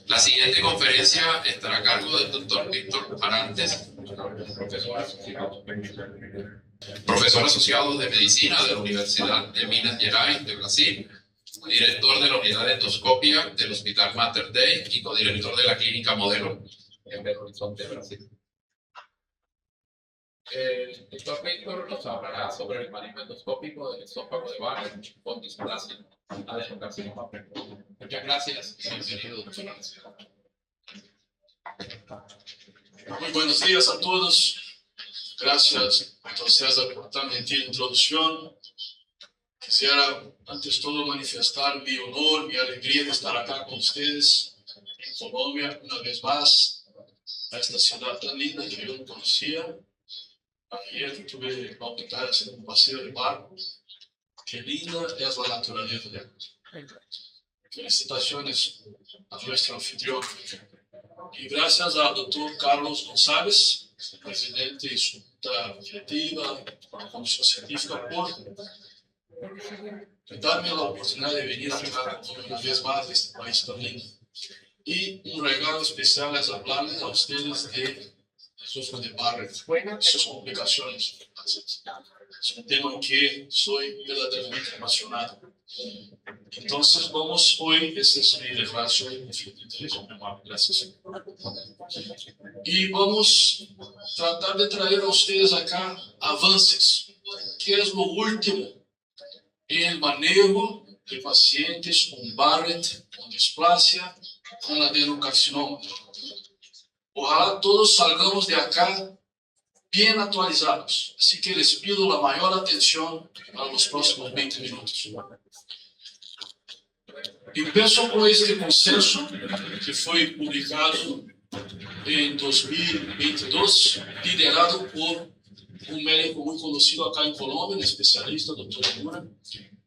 La siguiente conferencia estará a cargo del doctor Víctor Arantes, profesor asociado de Medicina de la Universidad de Minas Gerais de Brasil, director de la unidad de endoscopia del Hospital Mater Dei y codirector de la Clínica Modelo en Belo Horizonte, Brasil. El doctor Víctor nos hablará sobre el manejo endoscópico del esófago de Barrett con displasia adenocarcinoma precoz. Muchas gracias. Bienvenido, doctor. Muy buenos días a todos. Gracias, doctor César, por tan gentil introducción. Quisiera, antes de todo, manifestar mi honor, mi alegría de estar acá con ustedes en Colombia, una vez más, a esta ciudad tan linda que yo no conocía. Ayer tuve la oportunidad de hacer un paseo de barco. Qué linda es la naturaleza de acá. Felicitaciones a nuestro anfitrión. Y gracias al doctor Carlos González, presidente de su junta directiva, la comisión científica, por darme la oportunidad de venir acá una vez más a este país tan lindo. Y un regalo especial es hablarles a ustedes de esófago de Barrett y sus complicaciones. Es un tema en que soy verdaderamente apasionado. Entonces vamos hoy, esta es mi declaración, gracias. Y vamos a tratar de traer a ustedes acá avances, que es lo último en el manejo de pacientes con Barrett, con displasia, con adenocarcinoma. Ojalá todos salgamos de acá bien actualizados, así que les pido la mayor atención para los próximos 20 minutos. Empiezo con este consenso que fue publicado en 2022, liderado por un médico muy conocido acá en Colombia, un especialista, doctor Mura.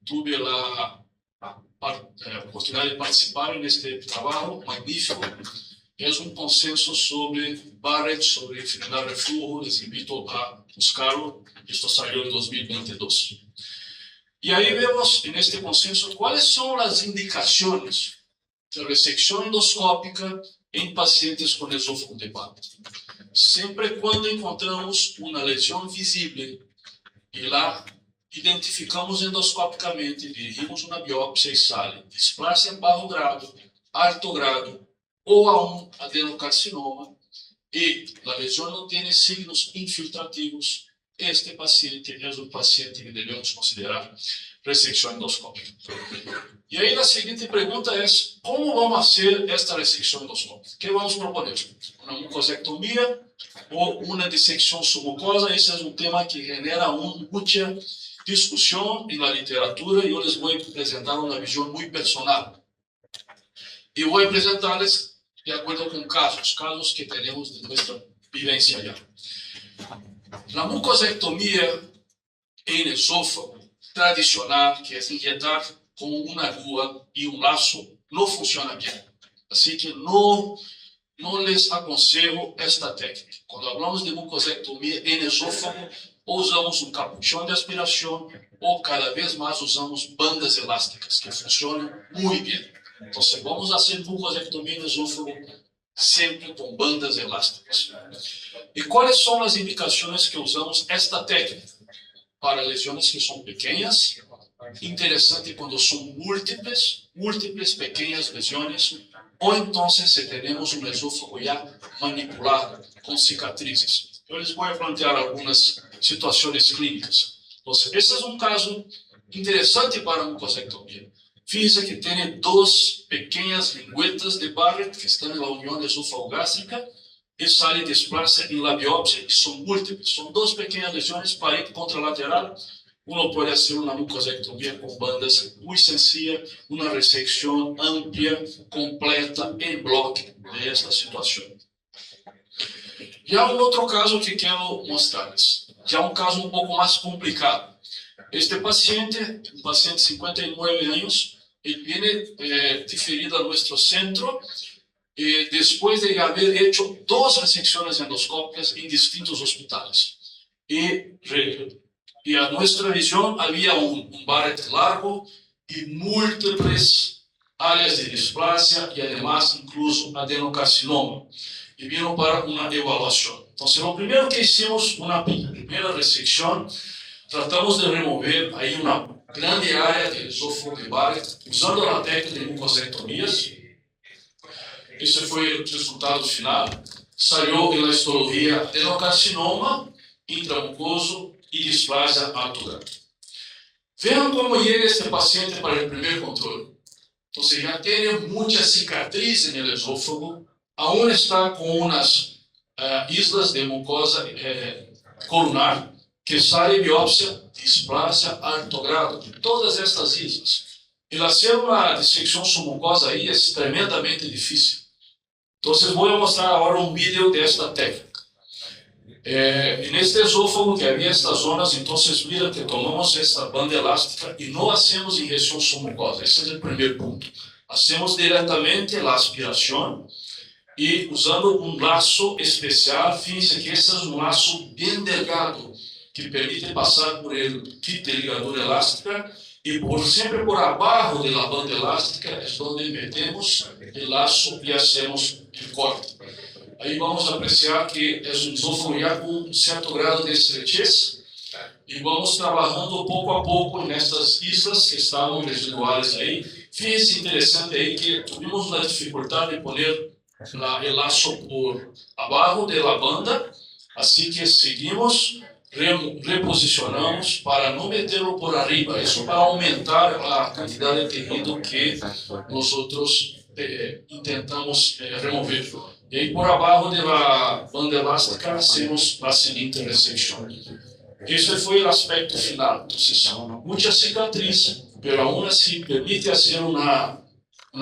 Tuve la oportunidad de participar en este trabajo magnífico. Es un consenso sobre Barrett, sobre enfermedad de reflujo. Les invito a buscarlo. Esto salió en 2022. Y ahí vemos en este consenso cuáles son las indicaciones de resección endoscópica en pacientes con esófago de Barrett. Siempre cuando encontramos una lesión visible y la identificamos endoscopicamente, dirigimos una biopsia y sale displasia en bajo grado, alto grado o aún adenocarcinoma y la lesión no tiene signos infiltrativos, este paciente es un paciente que debemos considerar resección endoscópica. Y ahí la siguiente pregunta es, ¿cómo vamos a hacer esta resección endoscópica? ¿Qué vamos a proponer? ¿Una mucosectomía o una disección submucosa? Ese es un tema que genera mucha discusión en la literatura y yo les voy a presentar una visión muy personal. Y voy a presentarles de acuerdo con casos que tenemos de nuestra vivencia ya. La mucosectomía en esófago tradicional, que es inyectar con una aguja y un lazo, no funciona bien. Así que no les aconsejo esta técnica. Cuando hablamos de mucosectomía en esófago, o usamos un capuchón de aspiración o cada vez más usamos bandas elásticas, que funcionan muy bien. Entonces vamos a hacer mucosectomía en esófago sempre com bandas elásticas. E quais são as indicações que usamos esta técnica? Para lesões que são pequenas, interessante quando são múltiples pequenas lesões, ou então se temos um esôfago já manipulado, com cicatrizes. Eu les vou plantear algumas situações clínicas. Então, esse é um caso interessante para a mucosectomia. Fíjense que tiene dos pequeñas lingüetas de Barrett que están en la unión esófago-gástrica y sale displasia en la biopsia y son múltiples. Son dos pequeñas lesiones, parede contralateral. Uno puede hacer una mucosectomía con bandas muy sencilla, una resección amplia, completa, en bloque de esta situación. Ya un otro caso que quiero mostrarles, ya un caso un poco más complicado. Este paciente, un paciente de 59 años, él viene diferido a nuestro centro después de haber hecho 2 resecciones endoscópicas en distintos hospitales. Y a nuestra visión había un Barrett largo y múltiples áreas de displasia e, además, incluso adenocarcinoma. E viram para uma avaliação. Então, o primeiro que hicimos, uma primeira ressecção, tratamos de remover aí uma grande área do esôfago de Barrett, usando a técnica de mucosectomias. Esse foi o resultado final. Saiu na histologia adenocarcinoma, intramucoso e displasia alto-grado. Vejam como chega este paciente para o primeiro controle. Então, já tem muita cicatriz no esôfago, aún está com umas islas de mucosa colunar, que sai biópsia, displasia alto grado de todas estas islas. E fazer uma dissecção submucosa aí é tremendamente difícil. Então, vou mostrar agora um vídeo desta técnica. Neste esôfago que havia estas zonas, então, viram que tomamos esta banda elástica e não hacemos injeção submucosa. Esse é o primeiro ponto. Hacemos diretamente a aspiração e usando um laço especial. Fíjense que esse é um laço bem delgado que permite passar por el kit de ligadura elástica e sempre por abaixo da banda elástica é onde metemos o laço e hacemos o corte. Aí vamos apreciar que é um esôfago já com um certo grado de estrechez e vamos trabalhando pouco a pouco nestas islas que estavam residuais aí. Fíjense interessante aí que tivemos a dificuldade de pôr o laço por abaixo da banda, assim que seguimos, reposicionamos para não metê-lo por arriba, isso para aumentar a quantidade de tecido que nós intentamos remover. E aí por abaixo da banda elástica hacemos a seguinte ressecção. Esse foi o aspecto final. Então, muita cicatriz, pero aún assim permite fazer uma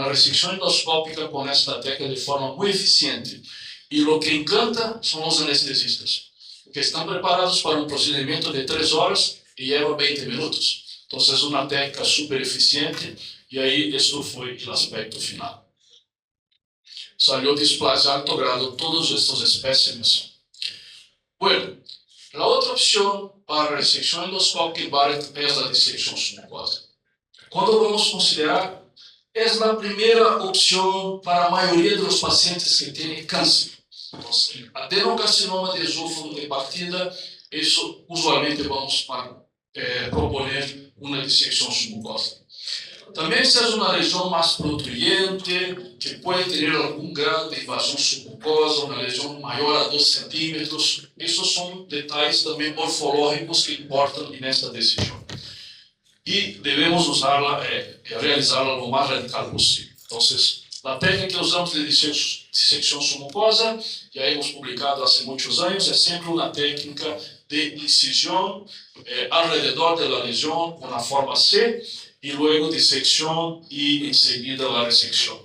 ressecção endoscópica com esta técnica de forma muito eficiente. E o que encanta são os anestesistas, que estão preparados para um procedimento de 3 horas e leva 20 minutos. Então, é uma técnica super eficiente e aí isso foi o aspecto final. Salió displasia alto grado todos estes espécimes. Bueno, a outra opção para a ressecção endoscópica em Barrett é a dissecção submucosa. Quando vamos considerar, é a primeira opção para a maioria dos pacientes que têm câncer. Então, adenocarcinoma de esôfago de partida, isso usualmente vamos proponer uma dissecção submucosa. Também se é uma lesão mais protuberante, que pode ter algum grau de invasão submucosa, uma lesão maior a 2 centímetros, esses são detalhes também morfológicos que importam nesta decisão. E devemos usá-la, realizá-la o mais radical possível. Então, a técnica que usamos de dissecção submucosa, já hemos publicado há muitos anos, é sempre uma técnica de incisão ao redor da lesão, com a forma C, e logo dissecção e em seguida a ressecção.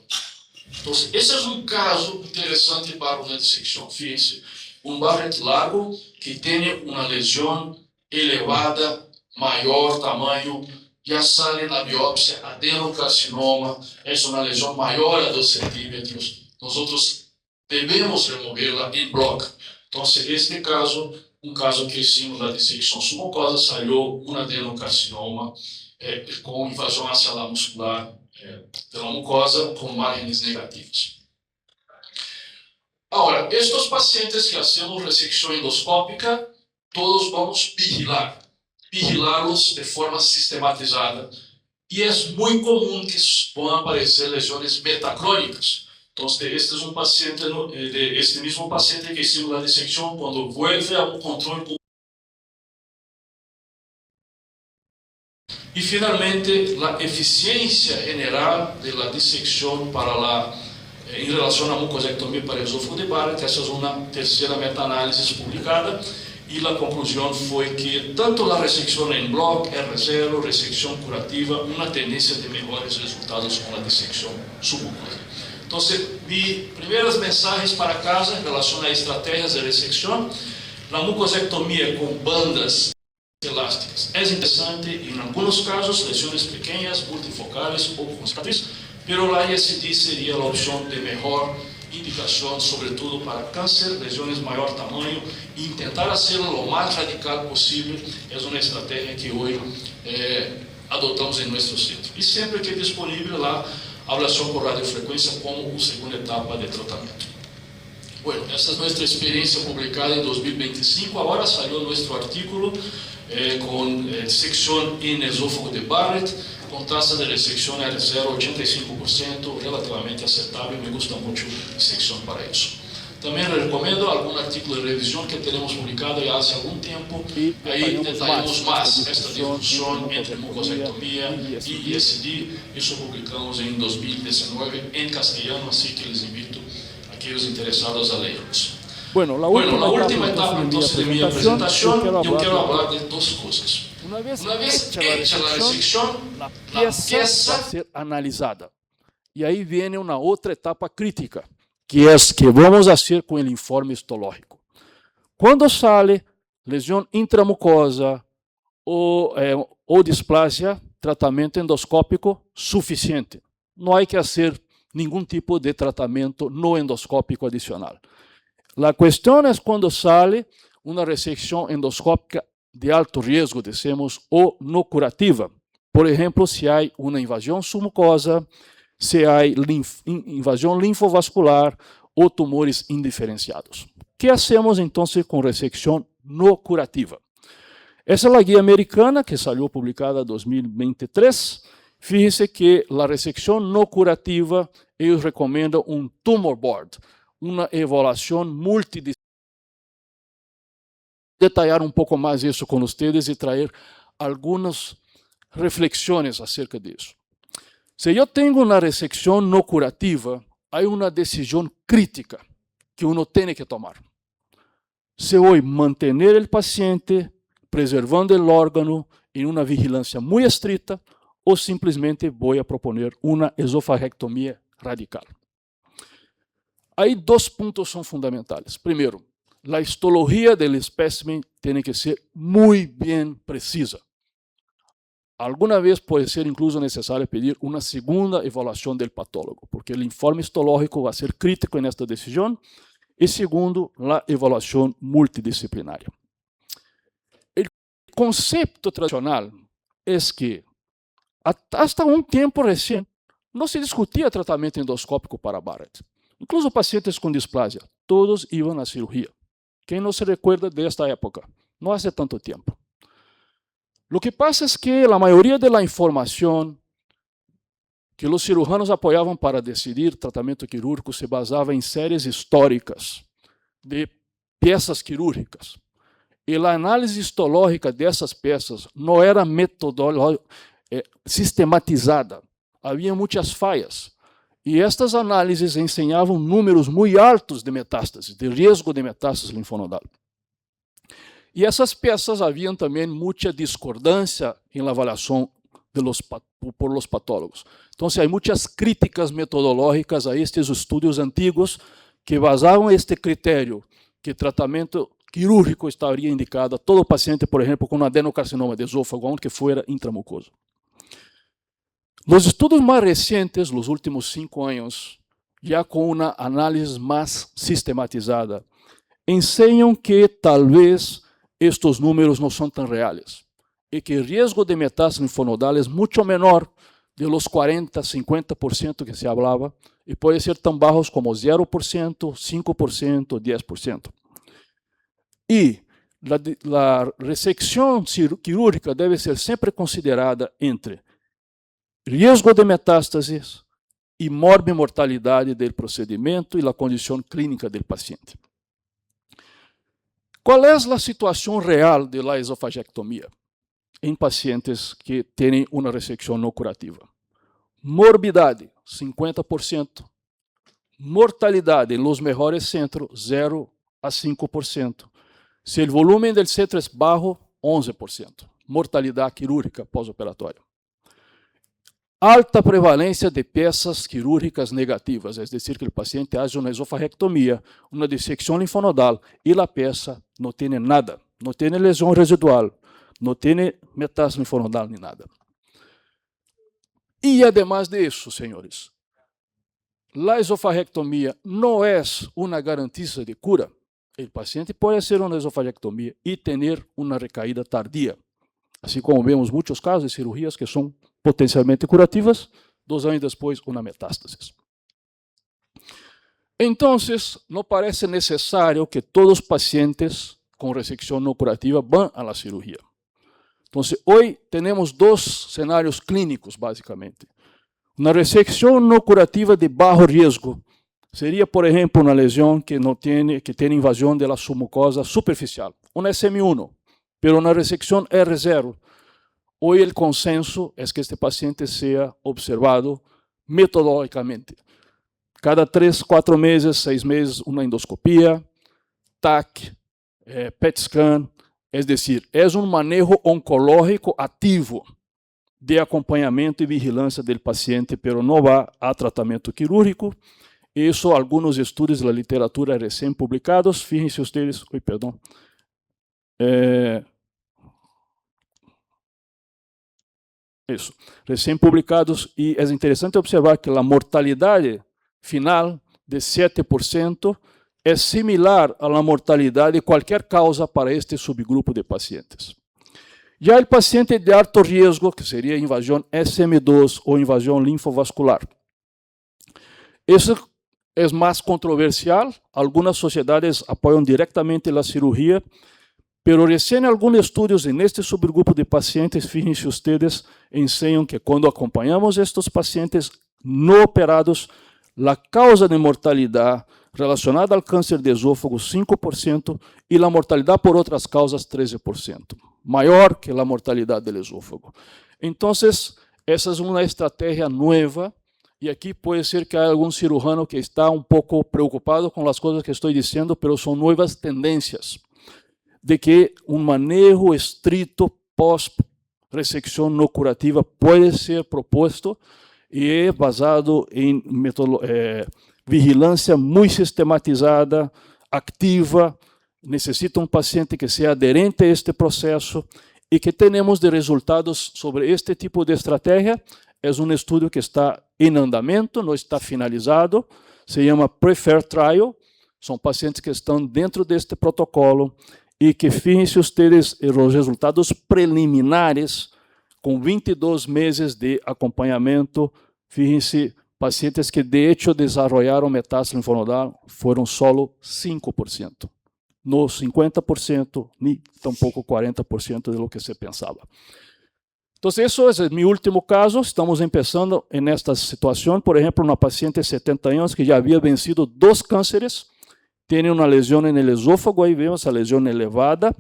Então, esse é um caso interessante para uma dissecção. Fíjense, um Barrett largo que tem uma lesão elevada, maior tamanho, já sale na biópsia adenocarcinoma, é uma lesão maior a 2 centímetros. Nós devemos removê-la em bloco. Então, este caso, um caso que hicimos da dissecção submucosa, saiu um adenocarcinoma com invasão axilar muscular pela mucosa com margens negativas. Agora, estes pacientes que hacemos ressecção endoscópica, todos vamos vigilá-los de forma sistematizada. E é muito comum que vão aparecer lesões metacrônicas. Então, este é um paciente, este mesmo paciente que hicimos a dissecção, quando vuelve a um controle. E, finalmente, a eficiência general da dissecção em relação à mucosectomia para esôfago de Barrett, essa é uma terceira meta-análise publicada, e a conclusão foi que tanto a ressecção em bloco, R0, ressecção curativa, uma tendência de melhores resultados com a dissecção submucosa. Então, vi primeiras mensagens para casa em relação a estratégias de ressecção. A mucosectomia com bandas elásticas é interessante em alguns casos, lesões pequenas, multifocais ou com cicatriz, pero a ISD seria a opção de melhor indicação, sobretudo para câncer, lesões de maior tamanho, e tentar fazê-lo o mais radical possível é uma estratégia que hoje adotamos em nosso centro. E sempre que é disponível lá, ablación por radiofrecuencia como segunda etapa de tratamiento. Bueno, esta es nuestra experiencia publicada en 2025. Ahora salió nuestro artículo con sección en esófago de Barrett, con tasa de resección de 0,85%, relativamente aceptable. Me gusta mucho la sección para eso. También les recomiendo algún artículo de revisión que tenemos publicado ya hace algún tiempo. Ahí detallamos más esta discusión entre mucosectomía y ISD. Eso publicamos en 2019 en castellano, así que les invito a aquellos interesados a leerlos. Bueno, la última etapa entonces de mi presentación, yo quiero hablar de dos cosas. Una vez hecha la resección, la pieza va a ser analizada. Y ahí viene una otra etapa crítica, que es que vamos a hacer con el informe histológico. Cuando sale lesión intramucosa o displasia, tratamento endoscópico suficiente. No hay que hacer ningún tipo de tratamiento no endoscópico adicional. La cuestión es cuando sale una resección endoscópica de alto riesgo, decimos, o no curativa. Por ejemplo, si hay una invasión submucosa, si hay invasión linfovascular o tumores indiferenciados. ¿Qué hacemos entonces con resección no curativa? Esa es la guía americana que salió publicada en 2023. Fíjense que la resección no curativa, ellos recomiendan un tumor board, una evaluación multidisciplinar. Detallar un poco más eso con ustedes y traer algunas reflexiones acerca de eso. Si yo tengo una resección no curativa, hay una decisión crítica que uno tiene que tomar. Se voy a mantener el paciente preservando el órgano en una vigilancia muy estricta o simplemente voy a proponer una esofageectomía radical. Hay dos puntos son fundamentales. Primero, la histología del espécimen tiene que ser muy bien precisa. Alguna vez puede ser incluso necesario pedir una segunda evaluación del patólogo, porque el informe histológico va a ser crítico en esta decisión. Y segundo, la evaluación multidisciplinaria. El concepto tradicional es que hasta un tiempo reciente no se discutía tratamiento endoscópico para Barrett. Incluso pacientes con displasia, todos iban a cirugía. ¿Quién no se recuerda de esta época? No hace tanto tiempo. Lo que pasa es que la mayoría de la información que los cirujanos apoyaban para decidir tratamiento quirúrgico se basaba en series históricas de piezas quirúrgicas. E a análise histológica dessas peças não era sistematizada. Havia muitas falhas. E estas análises ensinavam números muito altos de metástases, de risco de metástase linfonodal. E essas peças haviam também muita discordância na avaliação por los patólogos. Então, há muitas críticas metodológicas a estes estudos antigos que basavam este critério que tratamento quirúrgico estaria indicado a todo paciente, por exemplo, com adenocarcinoma de esôfago, aunque fuera intramucoso. Os estudos mais recentes, nos últimos 5 anos, já com uma análise mais sistematizada, ensinam que talvez estes números não são tão reais e que o risco de metástase linfonodal é muito menor de los 40, 50% que se falava e pode ser tão baixos como 0%, 5%, 10%. E a resecção quirúrgica deve ser sempre considerada entre risco de metástases e morbimortalidade do procedimento e a condição clínica do paciente. Qual é a situação real da esofagectomia em pacientes que têm uma resecção não curativa? Morbidade, 50%. Mortalidade nos melhores centros, 0 a 5%. Se o volume do centro é baixo, 11%. Mortalidade quirúrgica pós-operatória. Alta prevalência de peças quirúrgicas negativas, é decir, que o paciente hace uma esofagectomia, uma dissecção linfonodal e a peça não tem nada, não tem lesão residual, não tem metástase linfonodal nem nada. E, además de isso, senhores, a esofagectomia não é uma garantia de cura. O paciente pode fazer uma esofagectomia e ter uma recaída tardia, assim como vemos muitos casos de cirurgias que são potencialmente curativas, 2 años después, una metástasis. Entonces, no parece necesario que todos los pacientes con resección no curativa van a la cirugía. Entonces, hoy tenemos 2 escenarios clínicos, básicamente. Una resección no curativa de bajo riesgo sería, por ejemplo, una lesión que tiene invasión de la submucosa superficial, una SM1, pero una resección R0. Hoy el consenso es que este paciente sea observado metodológicamente. Cada 3, 4 meses, 6 meses, una endoscopia, TAC, PET scan. Es decir, es un manejo oncológico activo de acompanhamento e vigilância do paciente, pero não vai a tratamento quirúrgico. Isso, alguns estudos da literatura recém-publicados, fíjense ustedes, isso, recém-publicados, e é interessante observar que a mortalidade final de 7% é similar à mortalidade de qualquer causa para este subgrupo de pacientes. Já o paciente de alto risco, que seria invasão SM2 ou invasão linfovascular. Isso é mais controversial. Algumas sociedades apoiam diretamente a cirurgia, pero recém alguns estudos neste subgrupo de pacientes, fíjense ustedes, ensinam que quando acompanhamos estes pacientes não operados, a causa de mortalidade relacionada ao câncer de esôfago, 5%, e a mortalidade por outras causas, 13%. Maior que a mortalidade do esôfago. Então, essa é uma estratégia nova, e aqui pode ser que há algum cirurgião que está um pouco preocupado com as coisas que estou dizendo, mas são novas tendências de que um manejo estrito pós-resecção não curativa pode ser proposto e é basado em vigilância muito sistematizada, ativa. Necessita um paciente que seja aderente a este processo e que tenhamos de resultados sobre este tipo de estratégia. É um estudo que está em andamento, não está finalizado, se chama Prefer Trial. São pacientes que estão dentro deste protocolo e que, fíjense ustedes, os resultados preliminares, com 22 meses de acompanhamento, fíjense, pacientes que de hecho desenvolveram metástase linfonodal foram solo 5%. No 50%, nem tampouco 40% de lo que se pensava. Então, esse é meu último caso. Estamos começando nesta situação. Por exemplo, uma paciente de 70 anos que já havia vencido 2 cânceres, tem uma lesão no esôfago, aí vemos a lesão elevada,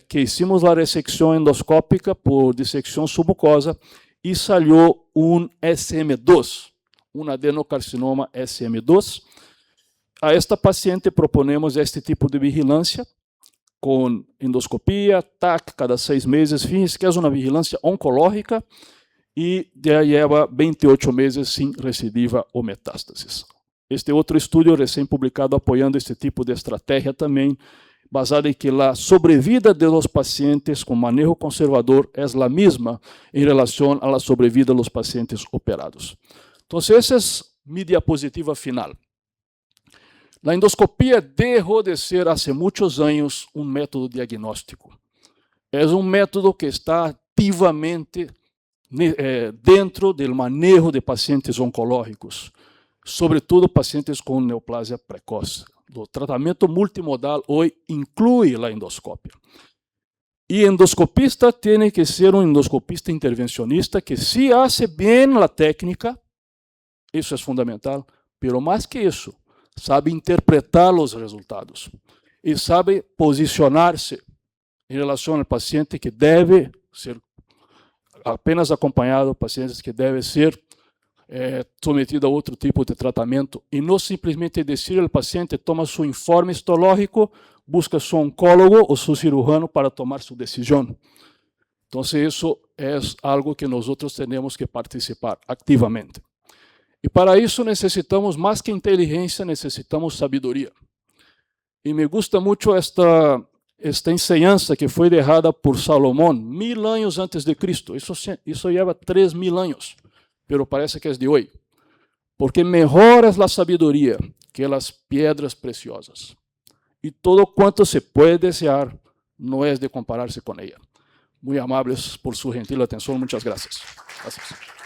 que hicimos a resecção endoscópica por dissecção submucosa e saiu um SM2, um adenocarcinoma SM2. A esta paciente proponemos este tipo de vigilância com endoscopia, TAC, cada 6 meses. Fíjense que é uma vigilância oncológica e já leva 28 meses sem recidiva ou metástases. Este outro estudo recém-publicado apoiando este tipo de estratégia também, basado em que a sobrevida de los pacientes com manejo conservador é a mesma em relação à sobrevida dos pacientes operados. Então, essa é minha diapositiva final. A endoscopia deixou de ser, há muitos anos, um método diagnóstico. É um método que está ativamente dentro do manejo de pacientes oncológicos, sobretudo pacientes com neoplasia precoce. O tratamento multimodal hoje inclui a endoscópia. E endoscopista tem que ser um endoscopista intervencionista que se hace bem a técnica, isso é fundamental, pero mais que isso, sabe interpretar os resultados e sabe posicionar-se em relação ao paciente que deve ser apenas acompanhado, pacientes que devem ser submetido a outro tipo de tratamento e não simplesmente dizer ao paciente toma seu informe histológico, busca seu oncólogo ou seu cirurgião para tomar sua decisão. Então, isso é algo que nós temos que participar ativamente. E para isso necessitamos mais que inteligência, necessitamos sabedoria. E me gusta muito esta enseñança que foi deixada por Salomão 1000 anos antes de Cristo. Isso leva 3000 anos, pero parece que é de hoje. Porque mejor é a sabedoria que as pedras preciosas. E todo quanto se pode desejar não é de comparar-se com ela. Muito amáveis por sua gentil atenção. Muitas graças. Gracias.